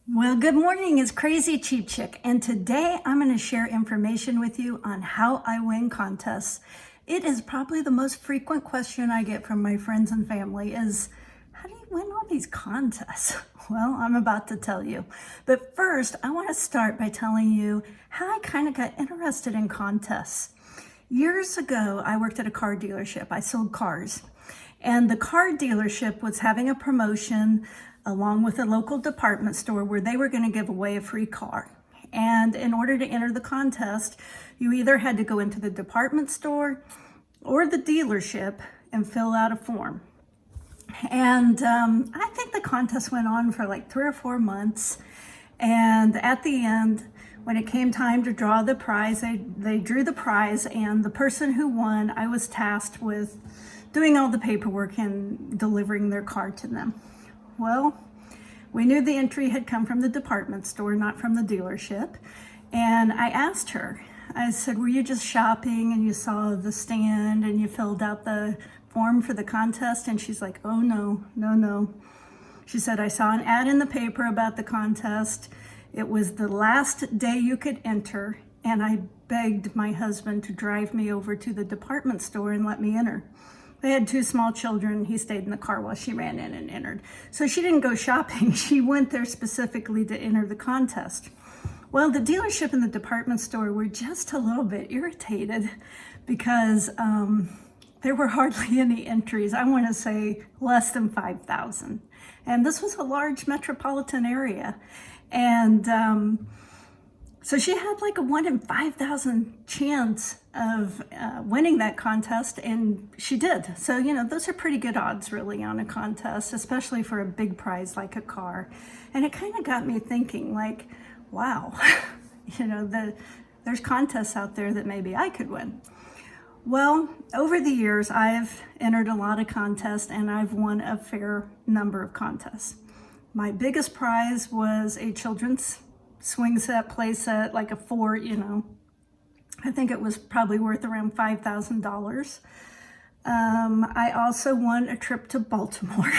Well, good morning. It's Crazy Cheap Chick, and today I'm going to share information with you on how I win contests. It is probably the most frequent question I get from my friends and family is, how do you win all these contests? Well, I'm about to tell you. But first, I want to start by telling you how I kind of got interested in contests. Years ago, I worked at a car dealership. I sold cars. And the car dealership was having a promotion along with a local department store where they were going to give away a free car. And in order to enter the contest, you either had to go into the department store or the dealership and fill out a form. And I think the contest went on for like 3 or 4 months. And at the end, when it came time to draw the prize, they drew the prize, and the person who won, I was tasked with doing all the paperwork and delivering their car to them. Well, we knew the entry had come from the department store, not from the dealership. And I asked her, I said, were you just shopping and you saw the stand and you filled out the form for the contest? And she's like, oh, no. She said, I saw an ad in the paper about the contest. It was the last day you could enter, and I begged my husband to drive me over to the department store and let me enter. They had 2 small children. He stayed in the car while she ran in and entered. So she didn't go shopping. She went there specifically to enter the contest. Well, the dealership and the department store were just a little bit irritated because there were hardly any entries. I want to say less than 5,000. And this was a large metropolitan area. And so she had like a 1 in 5,000 chance of winning that contest, and she did. So, those are pretty good odds really on a contest, especially for a big prize like a car. And it kind of got me thinking like, wow, there's contests out there that maybe I could win. Well, over the years, I've entered a lot of contests and I've won a fair number of contests. My biggest prize was a children's swing set, play set, like a fort, I think it was probably worth around $5,000. I also won a trip to Baltimore.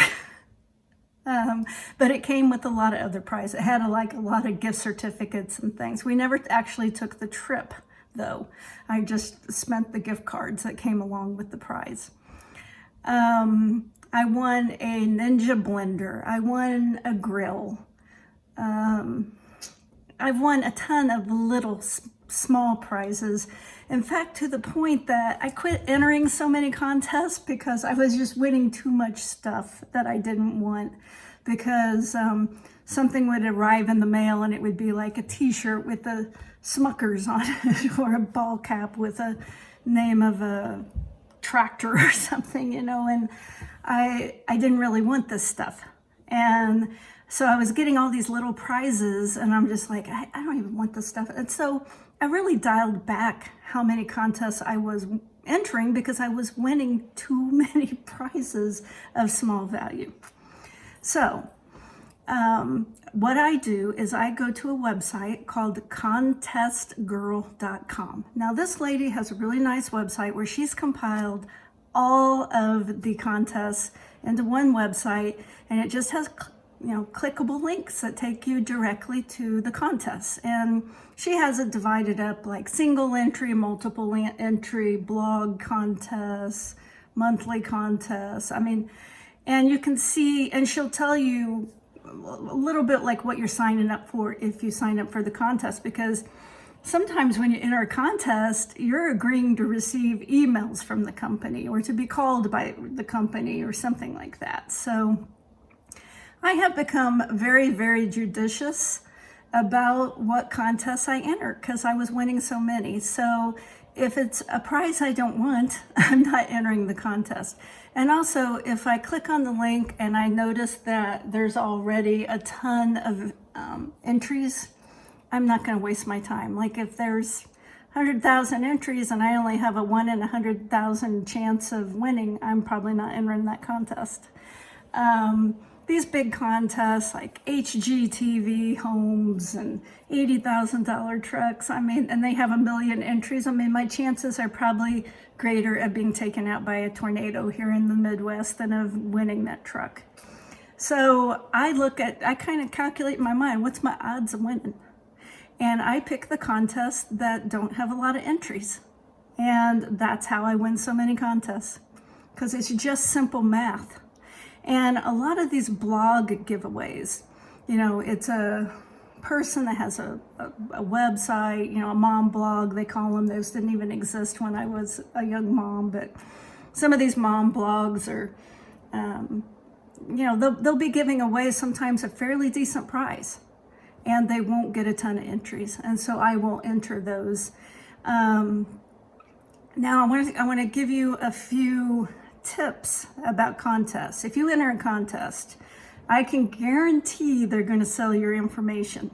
But it came with a lot of other prizes. It had a lot of gift certificates and things. We never actually took the trip, though. I just spent the gift cards that came along with the prize. I won a Ninja blender. I won a grill. I've won a ton of little small prizes. In fact, to the point that I quit entering so many contests because I was just winning too much stuff that I didn't want, because something would arrive in the mail and it would be like a t-shirt with the Smuckers on it or a ball cap with a name of a tractor or something, and I didn't really want this stuff. And so I was getting all these little prizes and I'm just like, I don't even want this stuff. And so I really dialed back how many contests I was entering because I was winning too many prizes of small value. So what I do is I go to a website called contestgirl.com. Now, this lady has a really nice website where she's compiled all of the contests into one website, and it just has clickable links that take you directly to the contests. And she has it divided up like single entry, multiple entry, blog contests, monthly contests. And you can see, and she'll tell you a little bit like what you're signing up for if you sign up for the contest, because sometimes when you enter a contest, you're agreeing to receive emails from the company or to be called by the company or something like that. So I have become very, very judicious about what contests I enter because I was winning so many. So if it's a prize I don't want, I'm not entering the contest. And also, if I click on the link and I notice that there's already a ton of entries, I'm not going to waste my time. Like if there's 100,000 entries and I only have a 1 in 100,000 chance of winning, I'm probably not entering that contest. These big contests like HGTV homes and $80,000 trucks, and they have 1 million entries. My chances are probably greater of being taken out by a tornado here in the Midwest than of winning that truck. So I kind of calculate in my mind, what's my odds of winning? And I pick the contests that don't have a lot of entries. And that's how I win so many contests, because it's just simple math. And a lot of these blog giveaways, it's a person that has a website, a mom blog, they call them. Those didn't even exist when I was a young mom, but some of these mom blogs are, they'll be giving away sometimes a fairly decent prize, and they won't get a ton of entries. And so I will enter those. Now I want to give you a few tips about contests. If you enter a contest, I can guarantee they're going to sell your information.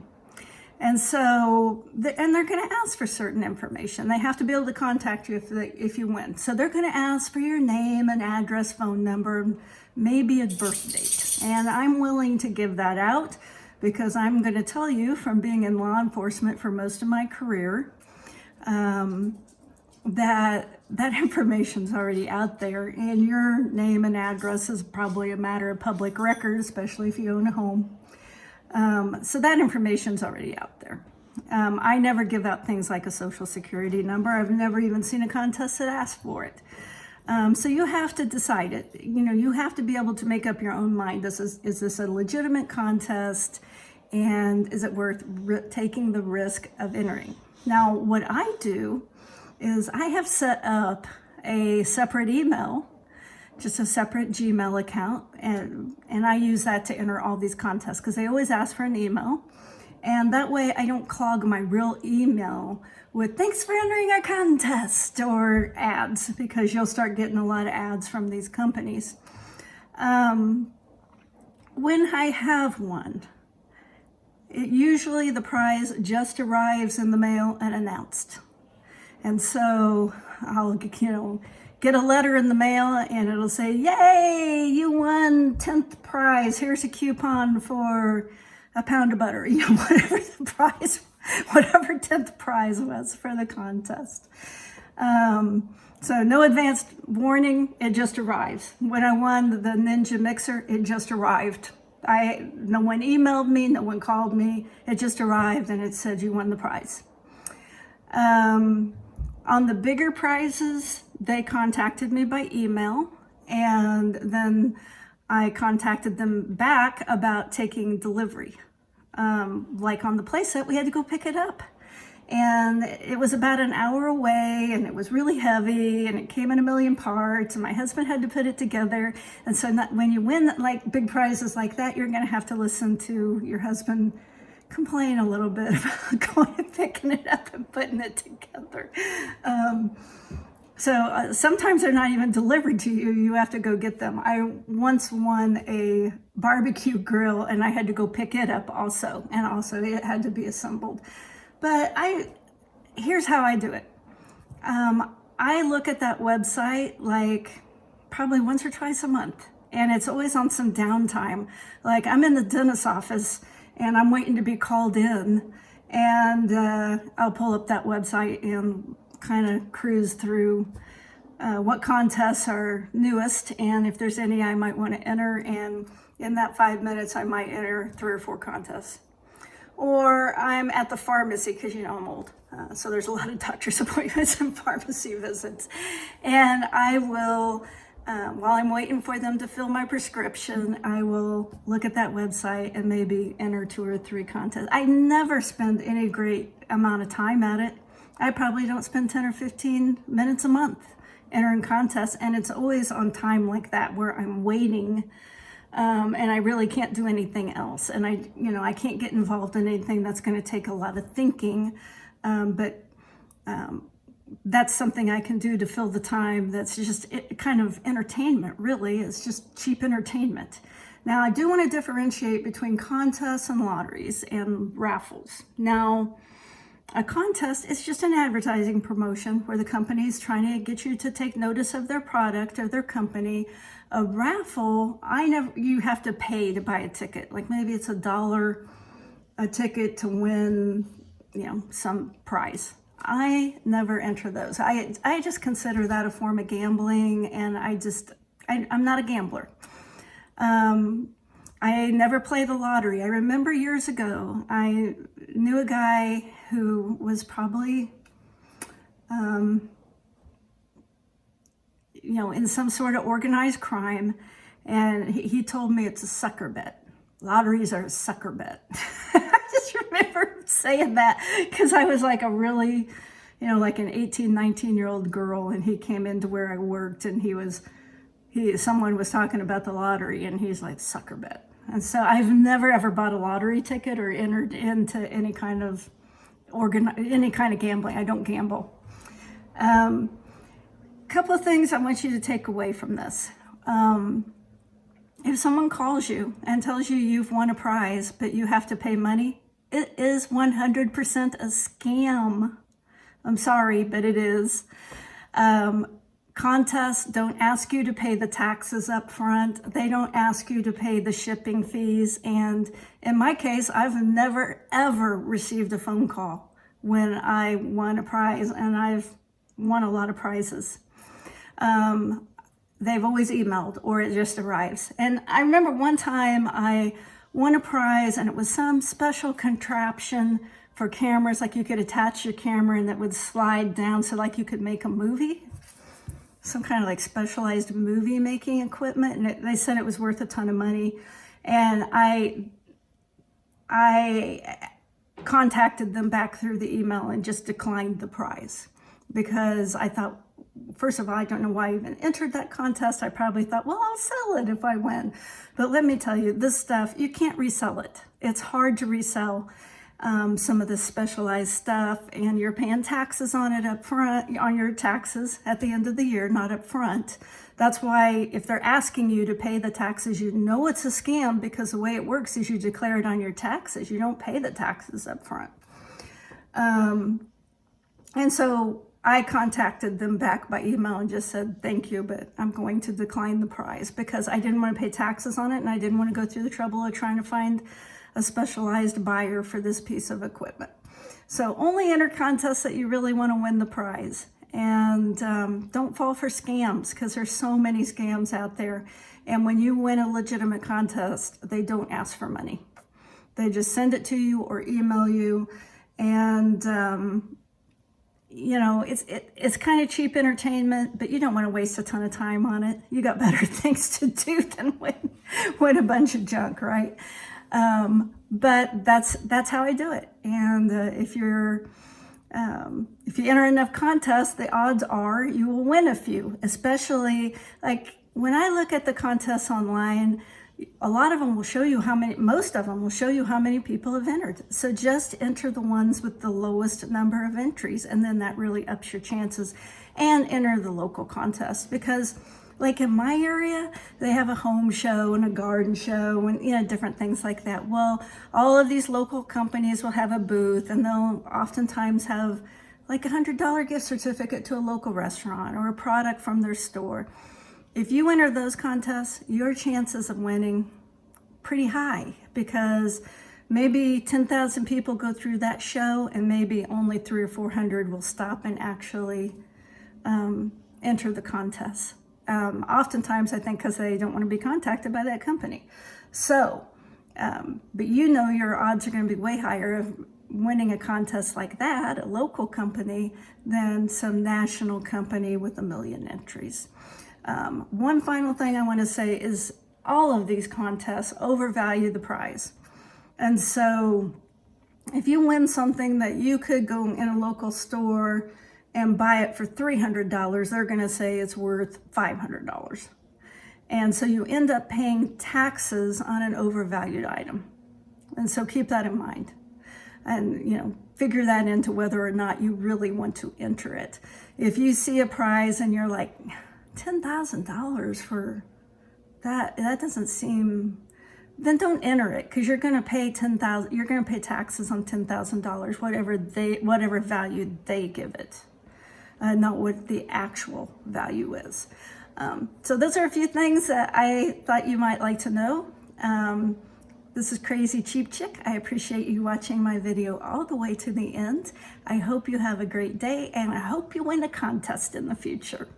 And so, and they're going to ask for certain information. They have to be able to contact you if you win. So they're going to ask for your name and address, phone number, maybe a birth date. And I'm willing to give that out because I'm going to tell you, from being in law enforcement for most of my career, that information's already out there, and your name and address is probably a matter of public record, especially if you own a home. So that information's already out there. I never give out things like a social security number. I've never even seen a contest that asks for it. So you have to decide it. You have to be able to make up your own mind. Is this a legitimate contest, and is it worth taking the risk of entering? Now, what I do is I have set up a separate email, just a separate Gmail account, and I use that to enter all these contests because they always ask for an email. And that way I don't clog my real email with "thanks for entering our contest" or ads, because you'll start getting a lot of ads from these companies. When I have one, usually the prize just arrives in the mail and announced. And so I'll, get a letter in the mail and it'll say, "Yay, you won 10th prize. Here's a coupon for a pound of butter," whatever the prize, whatever 10th prize was for the contest. So no advanced warning, it just arrives. When I won the Ninja mixer, it just arrived. No one emailed me, no one called me. It just arrived and it said you won the prize. On the bigger prizes, they contacted me by email, and then I contacted them back about taking delivery. Like on the playset, we had to go pick it up. And it was about an hour away, and it was really heavy, and it came in a million parts, and my husband had to put it together. And so when you win like big prizes like that, you're going to have to listen to your husband complain a little bit about going and picking it up and putting it together. So sometimes they're not even delivered to you. You have to go get them. I once won a barbecue grill, and I had to go pick it up also. And also it had to be assembled. But here's how I do it. I look at that website like probably once or twice a month. And it's always on some downtime. Like I'm in the dentist's office and I'm waiting to be called in, and I'll pull up that website and kind of cruise through what contests are newest, and if there's any I might want to enter, and in that 5 minutes I might enter 3 or 4 contests. Or I'm at the pharmacy, because I'm old, so there's a lot of doctor's appointments and pharmacy visits, and I will, while I'm waiting for them to fill my prescription, I will look at that website and maybe enter 2 or 3 contests. I never spend any great amount of time at it. I probably don't spend 10 or 15 minutes a month entering contests, and it's always on time like that where I'm waiting, and I really can't do anything else. And I can't get involved in anything that's going to take a lot of thinking, but that's something I can do to fill the time. That's just kind of entertainment, really. It's just cheap entertainment. Now, I do want to differentiate between contests and lotteries and raffles. Now, a contest is just an advertising promotion where the company is trying to get you to take notice of their product or their company. A raffle, you have to pay to buy a ticket. Like maybe it's $1 a ticket to win, some prize. I never enter those. I just consider that a form of gambling, and I'm not a gambler. I never play the lottery. I remember years ago, I knew a guy who was probably, in some sort of organized crime. And he told me it's a sucker bet. Lotteries are a sucker bet. I just remember saying that because I was like a really, like an 18, 19-year-old girl, and he came into where I worked, and someone was talking about the lottery, and he's like, sucker bet. And so I've never ever bought a lottery ticket or entered into any kind of gambling. I don't gamble. Couple of things I want you to take away from this. If someone calls you and tells you you've won a prize, but you have to pay money, it is 100% a scam. I'm sorry, but it is. Contests don't ask you to pay the taxes up front. They don't ask you to pay the shipping fees. And in my case, I've never, ever received a phone call when I won a prize, and I've won a lot of prizes. They've always emailed, or it just arrives. And I remember one time I won a prize, and it was some special contraption for cameras, like you could attach your camera and that would slide down so like you could make a movie. Some kind of like specialized movie making equipment. And they said it was worth a ton of money. And I contacted them back through the email and just declined the prize because I thought, first of all, I don't know why I even entered that contest. I probably thought, well, I'll sell it if I win. But let me tell you, this stuff, you can't resell it. It's hard to resell some of this specialized stuff, and you're paying taxes on it up front, on your taxes at the end of the year, not up front. That's why if they're asking you to pay the taxes, you know it's a scam, because the way it works is you declare it on your taxes. You don't pay the taxes up front. And so I contacted them back by email and just said, thank you, but I'm going to decline the prize because I didn't want to pay taxes on it, and I didn't want to go through the trouble of trying to find a specialized buyer for this piece of equipment. So only enter contests that you really want to win the prize. And don't fall for scams, because there's so many scams out there. And when you win a legitimate contest, they don't ask for money. They just send it to you or email you. And it's kind of cheap entertainment, but you don't want to waste a ton of time on it. You got better things to do than win a bunch of junk, right? But that's how I do it. And if you enter enough contests, the odds are you will win a few. Especially like when I look at the contests online, a lot of them will show you most of them will show you how many people have entered. So just enter the ones with the lowest number of entries, and then that really ups your chances. And enter the local contest, because like in my area, they have a home show and a garden show and different things like that. Well, all of these local companies will have a booth, and they'll oftentimes have like $100 gift certificate to a local restaurant or a product from their store. If you enter those contests, your chances of winning pretty high, because maybe 10,000 people go through that show, and maybe only 300 or 400 will stop and actually enter the contest. Oftentimes, I think because they don't want to be contacted by that company. So, but your odds are going to be way higher of winning a contest like that, a local company, than some national company with 1 million entries. One final thing I want to say is all of these contests overvalue the prize. And so if you win something that you could go in a local store and buy it for $300, they're going to say it's worth $500. And so you end up paying taxes on an overvalued item. And so keep that in mind. And, figure that into whether or not you really want to enter it. If you see a prize and you're like, $10,000 for that doesn't seem, then don't enter it, because you're going to pay you're going to pay taxes on $10,000, whatever value they give it, not what the actual value is. So those are a few things that I thought you might like to know. This is Crazy Cheap Chick. I appreciate you watching my video all the way to the end. I hope you have a great day, and I hope you win a contest in the future.